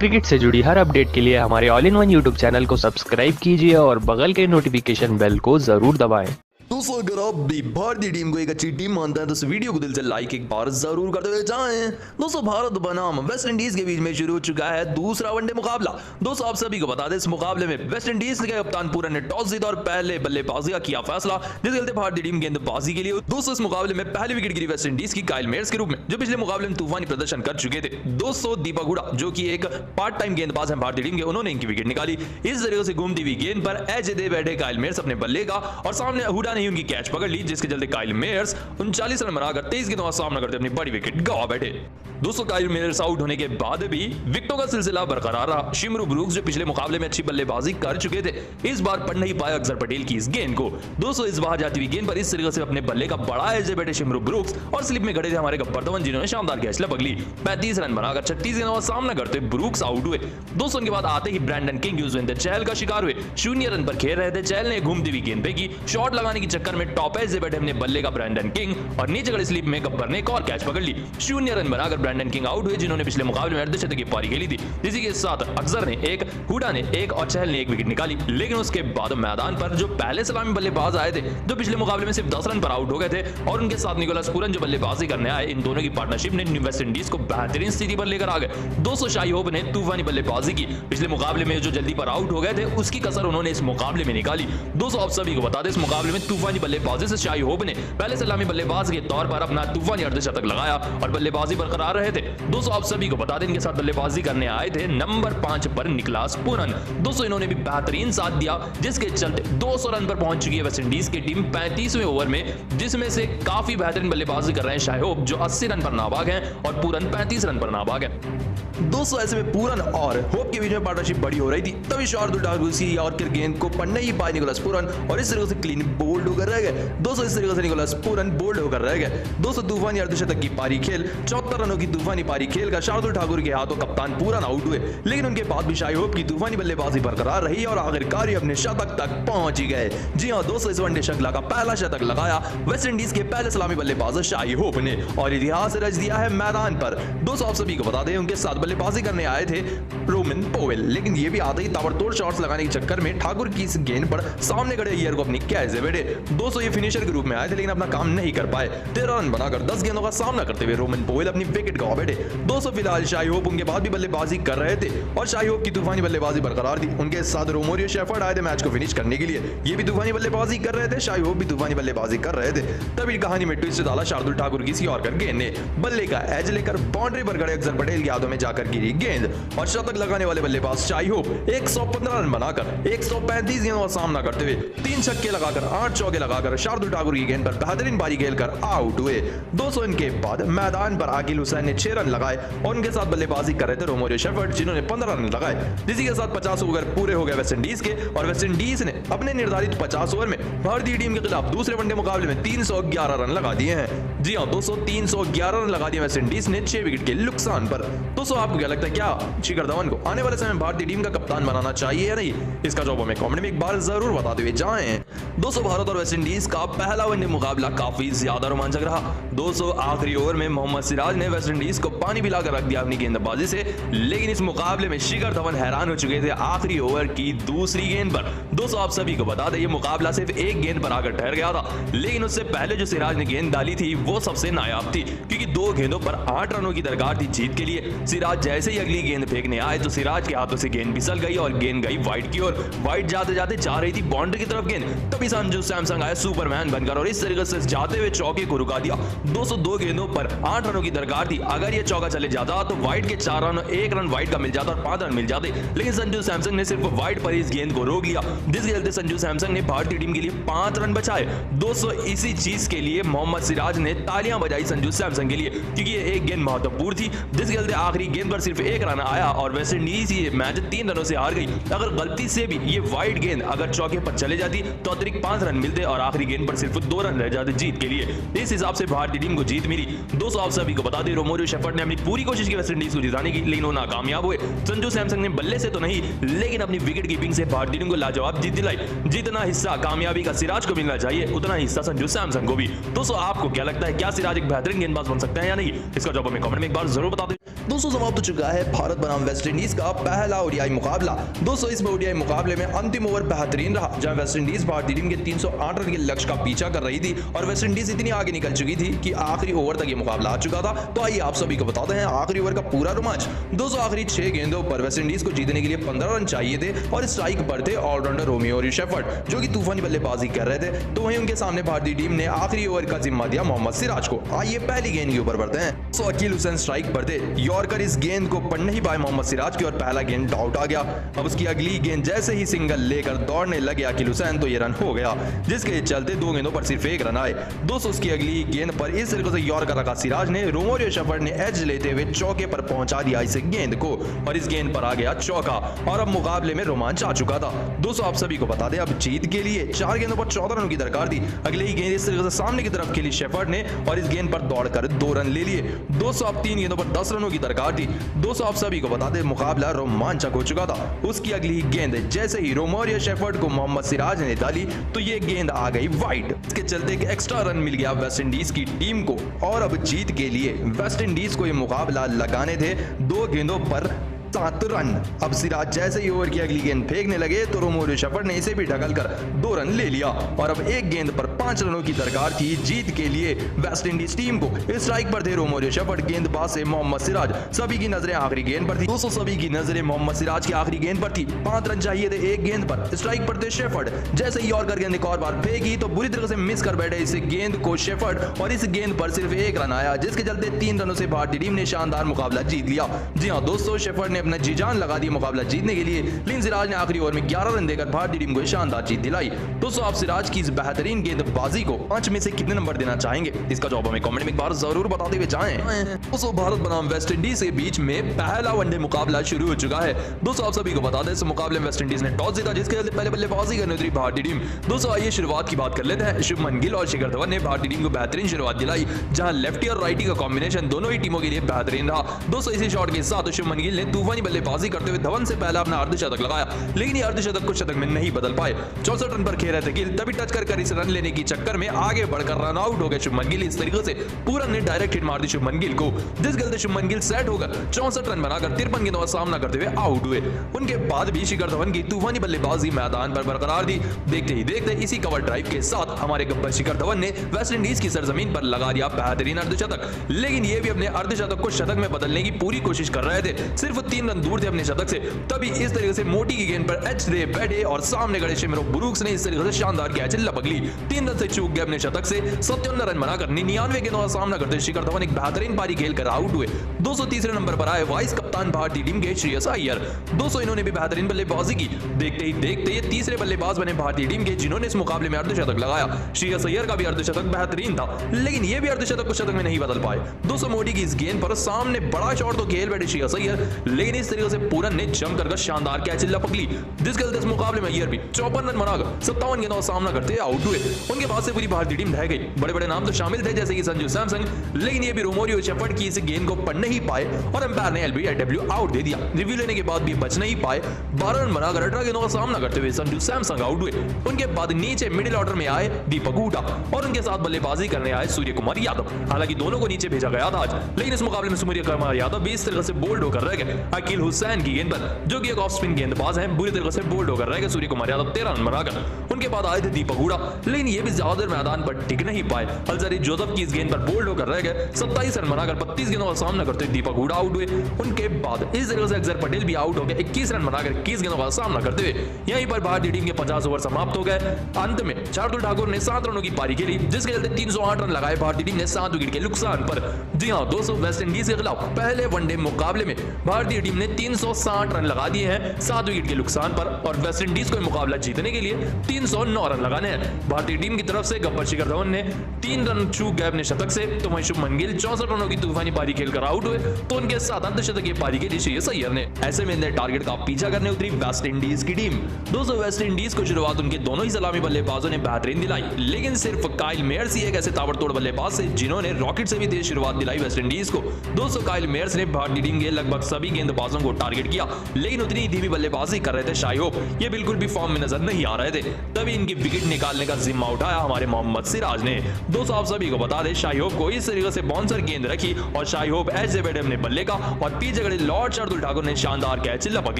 Cricket से जुड़ी हर update के लिए हमारे all in one YouTube channel को सब्सक्राइब कीजिए और बगल के नोटिफिकेशन बेल को जरूर दबाएं। दोस्तों अगर आप भी भारतीय टीम को एक अच्छी टीम मानते हैं तो इस वीडियो को दिल से लाइक एक बार जरूर करते हुए जाएं। दोस्तों भारत बनाम वेस्ट इंडीज के बीच में शुरू हो चुका है दूसरा वनडे मुकाबला। दोस्तों आप सभी को बता दें इस मुकाबले में वेस्ट इंडीज के कप्तान पूरन ने टॉस जीता और पहले बल्लेबाजी का किया फैसला, जिसके चलते भारतीय टीम गेंदबाजी के लिए। दोस्तों इस मुकाबले में पहली विकेट गिरी वेस्ट इंडीज की काइल मेयर्स के रूप में, जो पिछले मुकाबले में तूफानी प्रदर्शन कर चुके थे। दोस्तों दीपक हुडा जो की एक पार्ट टाइम गेंदबाज है भारतीय टीम के, उन्होंने इनकी विकेट निकाली। इस तरीके से घूमती हुई गेंद पर एज दे बैठे काइल मेयर्स अपने बल्ले का और सामने हुडा ने उनकी कैच पकड़ ली, जिसके चलते काइल मेयर्स 39 रन बनाकर 23 गेंदों का सामना करते अपनी बड़ी विकेट गंवा बैठे। दोस्तों काइल मेयर्स आउट होने के बाद भी विकेटों का सिलसिला बरकरार रहा। शिमरू ब्रूक्स जो पिछले मुकाबले में अच्छी बल्लेबाजी कर चुके थे, इस बार पढ़ नहीं पाया अक्षर पटेल की इस गेंद को। दोस्तों इस बार जाती हुई गेंद पर इस तरीके से अपने बल्ले का बड़ा एज बैठे शिमरू ब्रूक्स और स्लिप में खड़े थे हमारे गब्बर धवन, जिन्होंने शानदार कैच लपक ली। 35 रन बनाकर 36 गेंदों का सामना करते ब्रूक्स आउट हुए। दोस्तों उनके बाद आते ही ब्रैंडन किंग यूजवेंद्र चहल का शिकार हुए। 0 रन पर खेल रहे थे। चहल ने घूमती हुई गेंद फेंकी, शॉट लगाने के चक्कर में टॉप एज से बैठे अपने बल्ले का ब्रैंडन किंग और नीचे खड़े स्लिप में गब्बर ने एक और कैच पकड़ ली। 0 रन बनाकर ब्रैंडन किंग आउट हुए, जिन्होंने पिछले मुकाबले में अर्धशतक की पारी खेली थी। इसी के साथ अक्सर ने एक, हुडा ने एक और चहल ने एक विकेट निकाली। लेकिन उसके बाद मैदान पर जो पहले सलामी बल्लेबाज आए थे, जो पिछले मुकाबले में सिर्फ 10 रन पर आउट हो गए थे, और उनके साथ निकोलस पूरन जो बल्लेबाजी करने आए, इन दोनों की पार्टनरशिप ने वेस्ट इंडीज को बेहतरीन स्थिति पर लेकर आ गए। 200 शाही होप ने तूफानी बल्लेबाजी की। पिछले मुकाबले में जो जल्दी पर आउट हो गए थे, उसकी कसर उन्होंने इस मुकाबले में निकाली। 200 आप सभी को बता दें इस मुकाबले में तूफानी बल्लेबाजी से शाही होप ने पहले सलामी बल्लेबाज के तौर पर अपना तूफानी अर्धशतक लगाया और बल्लेबाजी बरकरार रहे थे। 200 आप सभी को बता दें इनके साथ बल्लेबाजी करने आए थे नंबर 5 पर निकोलस पूरन। 200 इन्होंने भी बेहतरीन साथ दिया, जिसके चलते 200 रन पर पहुंच चुकी है वेस्ट इंडीज की टीम 35वें ओवर में, जिसमें से काफी बेहतरीन बल्लेबाजी कर रहे हैं शाही होप जो 80 रन पर नाबाग हैं और पूरन 35 रन पर नाबाग है। दोस्तों ऐसे में पूरन और होप के बीच में पार्टनरशिप बड़ी हो रही थी, तभी शार्दुल ठाकुर की यॉर्कर गेंद को पढ़ नहीं पाए निकोलस पूरन और इस तरीके से क्लीन बोल्ड होकर रह गए। दोस्तों इस तरीके से निकोलस पूरन बोल्ड होकर रह गए। दोस्तों तूफानी अर्धशतक की पारी खेल, 74 रनों की तूफानी पारी खेल का शार्दुल ठाकुर के हाथों कप्तान पूरन आउट हुए, लेकिन उनके बाद भी शाही होप की तूफानी बल्लेबाजी बरकरार रही और आखिरकार अपने शतक तक पहुंच ही गए। जी हां दोस्तों, इस वनडे श्रृंखला का पहला शतक लगाया वेस्ट इंडीज के पहले सलामी बल्लेबाज शाही होप ने और इतिहास रच दिया है मैदान पर। दोस्तों आप सभी को बता दें उनके साथ बल्लेबाजी करने आए थे रोमन पोवेल, लेकिन ये भी आते ही ताबड़तोड़ शॉट्स लगाने के चक्कर में ठाकुर की इस गेंद पर सामने खड़े ईयर को अपनी कैच से बैठे। दोस्तों ये फिनिशर के रूप में आए थे, लेकिन अपना काम नहीं कर पाए। 13 रन बनाकर 10 गेंदों का सामना करते हुए रोमन पोवेल अपनी विकेट गंवा बैठे। दोस्तों फिलहाल शाही होप उनके बाद भी बल्लेबाजी कर रहे थे और शाही होप की तूफानी बल्लेबाजी बरकरार थी। उनके साथ रोमोरियो शेफर्ड आए थे मैच को फिनिश करने के लिए, ये भी तूफानी बल्लेबाजी कर रहे थे, शाही होप भी तूफानी बल्लेबाजी कर रहे थे। तभी कहानी में ट्विस्ट डाला शार्दुल ठाकुर की यॉर्कर गेंद ने बल्ले का एज लेकर बाउंड्री पर खड़े अक्षर पटेल के हाथों में जाकर गिरी गेंद और शतक लगाने वाले बल्लेबाज शाही होप 115 रन बनाकर 135 गेंदों का सामना करते हुए 3 छक्के लगाकर 8 चौके लगाकर शार्दुल ठाकुर की गेंद पर बेहतरीन पारी खेलकर आउट हुए। 200 इनके बाद मैदान पर आकिल हुसैन ने 6 रन लगाए और उनके साथ बल्लेबाजी कर रहे थे रोमोरियो शेफर्ड, जिन्होंने 15 रन लगाए, जिसी के साथ 50 ओवर पूरे हो गए वेस्ट इंडीज के और वेस्ट इंडीज ने अपने निर्धारित 50 ओवर में भारतीय टीम के खिलाफ दूसरे वनडे मुकाबले में 311 रन लगा दिए हैं। जी हां दोस्तों 311 रन लगा दिए वेस्ट इंडीज ने 6 विकेट के नुकसान पर। दोस्तों आपको क्या लगता है, क्या शिखर धवन को आने वाले समय में भारतीय टीम का कप्तान बनाना चाहिए या नहीं? इसका जवाब हमें कमेंट में एक बार जरूर बताते हुए जाएं। दोस्तों भारत और वेस्ट इंडीज का पहला वनडे मुकाबला काफी ज्यादा रोमांचक रहा। दोस्तों आखिरी ओवर में मोहम्मद सिराज ने वेस्ट इंडीज को पानी पिलाकर रख दिया अपनी गेंदबाजी से, लेकिन इस मुकाबले में शिखर धवन हैरान हो चुके थे आखिरी ओवर की दूसरी गेंद पर। दोस्तों आप सभी को बता दें ये मुकाबला सिर्फ एक गेंद पर आकर ठहर गया था, लेकिन उससे पहले जो सिराज ने गेंद डाली थी वो सबसे नायाब थी, क्योंकि 2 गेंदों पर 8 रनों की दरकार थी जीत के लिए। सिराज जैसे ही अगली गेंद फेंकने आए तो सिराज के हाथों से गेंद फिसल गई और गेंद गई वाइड की ओर। वाइड जाते जाते जा रही थी बाउंड्री की तरफ गेंद, तभी संजू सैमसन आया सुपरमैन बनकर और इस तरीके से जाते हुए चौके को रुका दिया। 202 गेंदों पर 8 रनों की दरकार थी, अगर ये चौका चले जाता तो वाइड के 4 रन, 1 रन वाइड का मिल जाता और 5 रन मिल जाते, लेकिन संजू सैमसन ने सिर्फ वाइड पर इस गेंद को रोक लिया, जिसके चलते संजू सैमसन ने भारतीय टीम के लिए 5 रन बचाए। 200 इसी चीज के लिए मोहम्मद सिराज ने तालियां बजाई संजू सैमसन के लिए, क्योंकि ये एक गेंद महत्वपूर्ण थी, जिसके चलते आखिरी गेंद पर सिर्फ 1 रन आया और वेस्ट इंडीज ये मैच 3 रनों से हार गई। अगर गलती से भी ये वाइड गेंद अगर चौके पर चले जाती तो अतिरिक्त 5 रन मिलते और आखिरी गेंद पर सिर्फ 2 रन रह जाते जीत के लिए। इस हिसाब से भारतीय टीम को जीत मिली। दोस्तों आप सभी को बता दें रोमोरियो शेफर्ड ने अपनी पूरी कोशिश की वेस्ट इंडीज को जिताने की, लेकिन वो नाकामयाब हुए। संजू सैमसन ने बल्ले से तो नहीं, लेकिन अपनी विकेट कीपिंग से भारतीय टीम को लाजवाब जीत दिलाई। जितना हिस्सा कामयाबी का सिराज को मिलना चाहिए, उतना हिस्सा संजू सैमसन को भी। दोस्तों आपको क्या लगता है, क्या सिराज एक बेहतरीन गेंदबाज बन सकता है या नहीं? इसका जवाब हमें कमेंट में एक बार जरूर बता दें। दोस्तों समाप्त हो चुका है भारत बनाम वेस्ट इंडीज का पहला ओडीआई मुकाबला। दोस्तों इस ओडीआई मुकाबले में अंतिम ओवर बेहतरीन रहा, जहां वेस्ट इंडीज भारतीय टीम के 308 रन के लक्ष्य का पीछा कर रही थी और वेस्ट इंडीज इतनी आगे निकल चुकी थी कि आखिरी ओवर तक ये मुकाबला आ चुका था। तो आइए आप सभी को बताते हैं आखिरी ओवर का पूरा रोमांच। दोस्तों आखिरी 6 गेंदों पर वेस्ट इंडीज को जीतने के लिए 15 रन चाहिए थे और स्ट्राइक पर थे ऑलराउंडर रोमियो शेफर्ड, जो कि तूफानी बल्लेबाजी कर रहे थे। तो वहीं उनके सामने भारतीय टीम ने आखिरी ओवर का जिम्मा दिया मोहम्मद सिराज को। आइए पहली गेंद के ऊपर बढ़ते हैं। तो अकील हुसैन स्ट्राइक पर थे, यॉर्कर इस गेंद को पढ़ नहीं पाए मोहम्मद सिराज की और पहला गेंद आउट आ गया। अब उसकी अगली गेंद जैसे ही सिंगल लेकर दौड़ने लगे अकील हुसैन तो ये रन हो गया, जिसके चलते 2 गेंदों पर सिर्फ 1 रन आए। दोस्तों उसकी अगली गेंद पर इस तरीके से यॉर्कर रखा सिराज ने, रोमियो शेफर्ड ने एज लेते हुए चौके पर पहुंचा दिया इस गेंद को और इस गेंद पर आ गया चौका और अब मुकाबले में रोमांच आ चुका था। दोस्तों आप सभी को बता दें अब जीत के लिए 4 गेंदों पर 14 रनों की दरकार थी। अगली ही गेंद इस तरीके से सामने की तरफ खेली शेफर्ड ने और इस गेंद पर दौड़कर 2 रन ले लिए। दोस्तों अब 3 गेंदों पर 10 रनों की दरकार थी। दोस्तों आप सभी को बता दें मुकाबला रोमांचक हो चुका था। उसकी अगली ही गेंद जैसे ही रोमियो शेफर्ड को मोहम्मद सिराज ने डाली तो ये गेंद आ गई वाइड। इसके चलते एक एक्स्ट्रा रन मिल गया वेस्ट इंडीज की टीम को और अब जीत के लिए वेस्ट इंडीज को ये मुकाबला लगाने थे 2 गेंदों पर 7 रन। अब सिराज जैसे ही ओवर की अगली गेंद फेंकने लगे तो रोमियो शेफर्ड ने इसे भी ढकल कर 2 रन ले लिया और अब 1 गेंद पर 5 रनों की दरकार थी जीत के लिए वेस्ट इंडीज टीम को। इस स्ट्राइक पर थे रोमियो शेफर्ड, गेंदबाज से मोहम्मद सिराज। सभी की नजरें आखिरी गेंद पर थी। दोस्तों सभी की नजरें मोहम्मद सिराज की आखिरी गेंद पर थी। 5 रन चाहिए थे 1 गेंद पर। स्ट्राइक पर थे शेफर्ड, जैसे ही यॉर्कर गेंद एक और बार फेंकी तो बुरी तरह से मिस कर बैठे इस गेंद को शेफर्ड और इस गेंद पर सिर्फ 1 रन आया, जिसके चलते 3 रनों से भारतीय टीम ने शानदार मुकाबला जीत लिया। जी हाँ दोस्तों, शेफर्ड ने अपना जी जान लगा दी मुकाबला जीतने के लिए, लेकिन सिराज ने आखिरी ओवर में 11 रन देकर भारतीय टीम को शानदार जीत दिलाई। दोस्तों आप सिराज की इस बेहतरीन गेंदबाजी को 5 में से कितने नंबर देना चाहेंगे? इसका जवाब हमें कमेंट में एक बार जरूर बताते हुए जाएं। दोस्तों भारत बनाम वेस्ट इंडीज के बीच में पहला वनडे मुकाबला शुरू हो चुका है। दोस्तों आप सभी को बता दें इस मुकाबले में वेस्ट इंडीज ने टॉस जीता, जिसके चलते पहले बल्लेबाजी करने उतरी भारतीय टीम। दोस्तों आइए शुरुआत की बात कर लेते हैं। शुभमन गिल और शिखर धवन ने भारतीय टीम को बेहतरीन शुरुआत दिलाई, जहां लेफ्टी और राइटी का कॉम्बिनेशन दोनों ही टीमों के लिए बेहतरीन रहा। दोस्तों इसी शॉट के साथ शुभमन गिल ने तूफानी बल्लेबाजी करते हुए धवन से पहला अपना अर्धशतक लगाया, लेकिन ये अर्धशतक कुछ शतक में नहीं बदल पाए। 64 रन पर खेल रहे थे गिल, तभी टच कर इस रन लेने की चक्कर में आगे बढ़कर रन आउट हो गए शुभमन गिल। इस तरीके से पूरा ने डायरेक्ट हिट मार दी शुभमन गिल को, जिस गलती शुभमन गिल सेट होकर 64 रन बनाकर 53 गेंदों का सामना करते हुए आउट हुए। उनके बाद भी शिखर धवन की तूफानी बल्लेबाजी मैदान पर बरकरार थी। देखते ही देखते इसी कवर ड्राइव के साथ हमारे गब्बर शिखर धवन ने वेस्ट इंडीज की सरजमीन पर लगा दिया बेहतरीन अर्धशतक, लेकिन ये भी अपने अर्धशतक को शतक में बदलने की पूरी कोशिश कर रहे थे। सिर्फ 3 रन दूर थे अपने शतक से, तभी इस तरीके से मोटी की गेंद पर एच दे बैठे और सामने खड़े शिमरो ब्रूक्स ने इस तरीके से शानदार कैच लपक ली। 3 रन से चूक गए अपने शतक से। 57 रन बनाकर 99 गेंदों का सामना करते शिखर धवन एक बेहतरीन पारी खेलकर आउट हुए। 203 नंबर पर आए वाइस कप्तान भारतीय टीम के श्रेयस अय्यर। दोस्तों इन्होंने भी बेहतरीन बल्लेबाजी की। देखते ही देखते ये तीसरे बल्लेबाज बने भारतीय टीम के जिन्होंने इस मुकाबले में अर्धशतक लगाया। श्रेयस अय्यर का भी अर्धशतक बेहतरीन था, लेकिन ये भी अर्धशतक को शतक में नहीं बदल पाए। 200 मोटी की इस गेंद पर सामने बड़ा शॉट तो खेल बैठे श्रेयस अय्यर, लेकिन इस तरीके से पूरन ने जमकर शानदार कैच लपक ली, जिसके चलते इस मुकाबले में अय्यर भी 54 रन बनाकर 57 गेंदों का सामना करते आउट हुए। उनके बाद से पूरी भारतीय टीम ढह गई। बड़े बड़े नाम तो शामिल थे जैसे कि संजू सैमसन, लेकिन ये भी रोमियो शेफर्ड की इस गेंद को पढ़ नहीं पाए और अंपायर ने एलबीडब्ल्यू आउट दे दिया। रिव्यू लेने के बाद भी बच नहीं पाए। 12 रन बनाकर 18 गेंदों का सामना करते हुए संजू सैमसन आउट हुए। उनके बाद नीचे मिडिल ऑर्डर में आए दीपक हुडा और उनके साथ बल्लेबाजी करने आए सूर्य कुमार यादव। हालांकि दोनों को नीचे भेजा गया था आज, लेकिन इस मुकाबले में सूर्य कुमार यादव भी इस तरह से बोल्ड होकर रह गए। अकील हुसैन की गेंद पर, जो कि एक ऑफ स्पिन गेंदबाज हैं, बुरी तरह से बोल्ड होकर रह गए सूर्य कुमार यादव 13 रन बनाकर। उनके बाद आए थे दीपक हुडा, लेकिन ये भी ज्यादा देर मैदान पर टिक नहीं पाए। अलजरी जोसेफ की इस गेंद पर बोल्ड होकर रह गए। 27 रन बनाकर 32 गेंदों का सामना करते हुए दीपक हुडा आउट हुए। उनके बाद इस तरह से अक्षर पटेल भी आउट हो गए 21 रन बनाकर 21 गेंदों का सामना करते हुए। यहीं पर भारतीय टीम के 50 ओवर समाप्त हो गए। अंत में शार्दुल ठाकुर ने 7 रनों की पारी खेली, जिसके चलते 308 रन लगाए भारतीय टीम ने 7 विकेट के नुकसान पर। जी हां दोस्तों, वेस्ट इंडीज के खिलाफ पहले वनडे मुकाबले में भारतीय टीम ने 360 रन लगा दिए हैं 7 विकेट के नुकसान पर और वेस्ट इंडीज को मुकाबला जीतने के लिए 309 रन लगाने हैं। भारतीय टीम की तरफ से गब्बर शिखर धवन ने 3 रन चूक गए अपने शतक से, तो वहीं शुभमन गिल 64 रनों की तूफानी पारी खेलकर आउट हुए, तो उनके साथ अर्धशतक ये गेंदबाजी के लिए चाहिए सैयद ने। ऐसे में इन्हें टारगेट का पीछा करने उतरी वेस्ट इंडीज की टीम। दोस्तों वेस्ट इंडीज को शुरुआत उनके दोनों ही सलामी बल्लेबाजों ने बेहतरीन दिलाई, लेकिन सिर्फ काइल मेयर्स ही एक ऐसे ताबड़तोड़ बल्लेबाज से जिन्होंने रॉकेट से भी तेज शुरुआत दिलाई वेस्ट इंडीज को। दोस्तों काइल मेयर्स ने भारतीय टीम के लगभग सभी गेंदबाजों को टारगेट किया, लेकिन उतनी धीमी बल्लेबाजी कर रहे थे शाई होप। ये बिल्कुल भी फॉर्म में नजर नहीं आ रहे थे। तभी इनकी विकेट निकालने का जिम्मा उठाया हमारे मोहम्मद सिराज ने। दोस्तों आप सभी को बता दें शाई होप को इस तरीके से बाउंसर गेंद रखी और शाई होप ऐसे बैठे अपने बल्ले का और पीछे खड़े लॉर्ड शार्दुल ठाकुर ने शानदार कैच लपक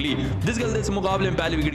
ली, जिस गलती से मुकाबले में पहली विकेट